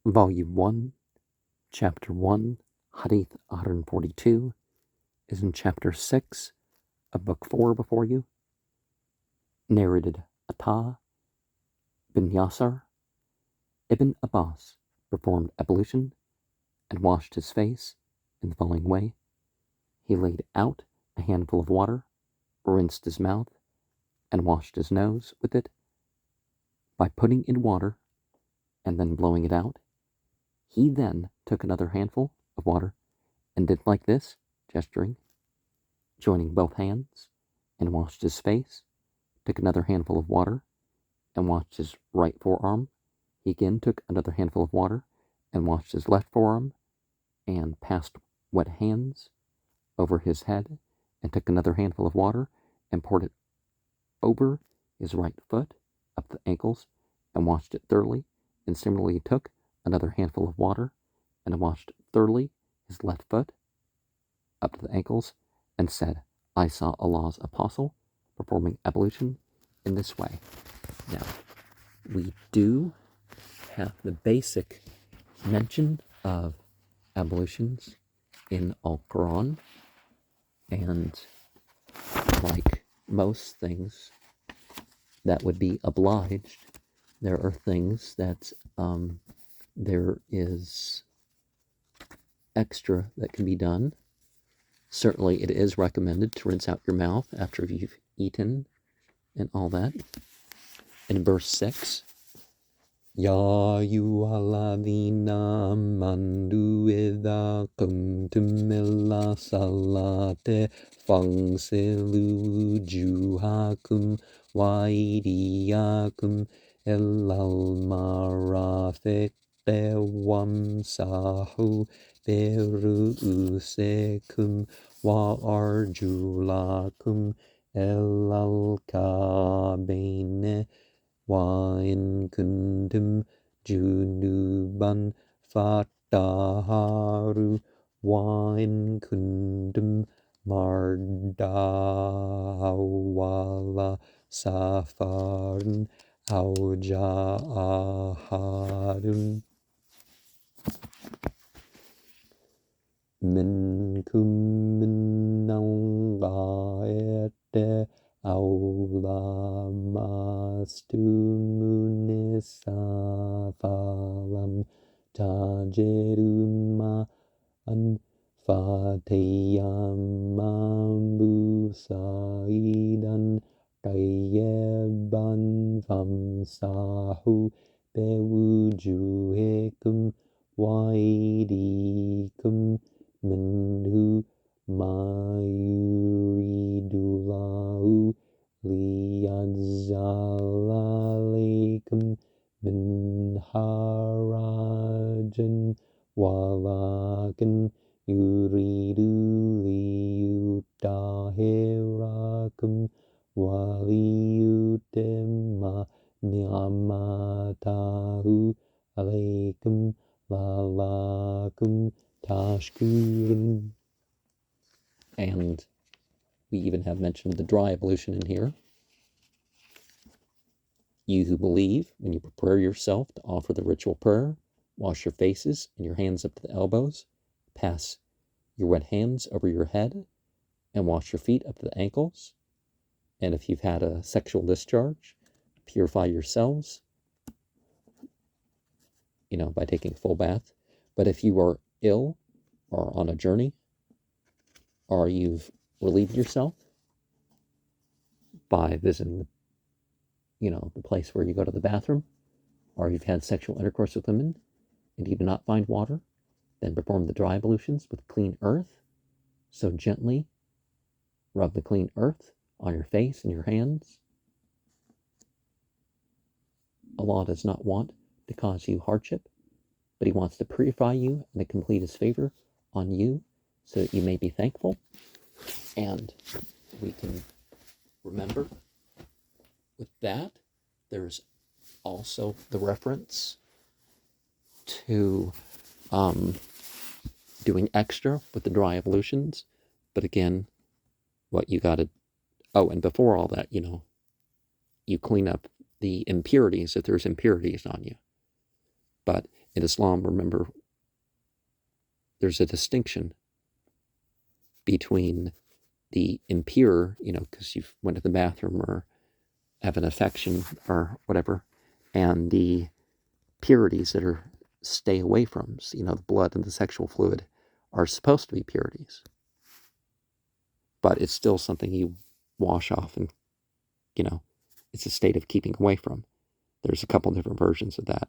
Volume 1, Chapter 1, Hadith 142, is in Chapter 6 of Book 4 before you. Narrated Atta bin Yasar. Ibn Abbas performed ablution and washed his face in the following way. He laid out a handful of water, rinsed his mouth, and washed his nose with it by putting in water and then blowing it out. He then took another handful of water and did like this, gesturing, joining both hands, and washed his face, took another handful of water, and washed his right forearm. He again took another handful of water, and washed his left forearm, and passed wet hands over his head, and took another handful of water, and poured it over his right foot, up the ankles, and washed it thoroughly, and similarly took another handful of water, and washed thoroughly his left foot, up to the ankles, and said, I saw Allah's apostle performing ablution in this way. Now, we do have the basic mention of ablutions in Al-Quran, and like most things that would be obliged, there are things that there is extra that can be done. Certainly it is recommended to rinse out your mouth after you've eaten and all that. In verse 6, Ya ayyuhalladhina amanu idha qumtum ila salate fagsilu wujuhakum wa aydiyakum ilal marafiq wamsahu biru'usikum wa arjulakum ilal kabain wa in kuntum junuban fataharu wa in kuntum marda wala safarin aw ja'a ahadun minkum min al-gha'iti aw lamastumun nisa falam tajidu ma'an fatayammamu sa'idan tayyiban famsahu biwujuhikum wa aydikum minhu ma yuridullahu liyaj'ala alaykum min harajin walakin yuridu liyutahhirakum wa liyutimma ni'matahu alaykum la'allakum tashkurun. And we even have mentioned the dry ablution in here. You who believe, when you prepare yourself to offer the ritual prayer, wash your faces and your hands up to the elbows, pass your wet hands over your head, and wash your feet up to the ankles. And if you've had a sexual discharge, purify yourselves, by taking a full bath. But if you are ill or on a journey, or you've relieved yourself by visiting the place where you go to the bathroom, or you've had sexual intercourse with women and you do not find water, then perform the dry ablutions with clean earth. So gently rub the clean earth on your face and your hands. Allah does not want to cause you hardship, but He wants to purify you and to complete His favor on you so that you may be thankful. And we can remember with that, there's also the reference to doing extra with the dry ablutions. But again, what you got to, and before all that, you clean up the impurities if there's impurities on you. But in Islam, remember, there's a distinction between the impure, because you've went to the bathroom or have an affection or whatever, and the purities that are stay away from. So, the blood and the sexual fluid are supposed to be purities. But it's still something you wash off and, it's a state of keeping away from. There's a couple different versions of that.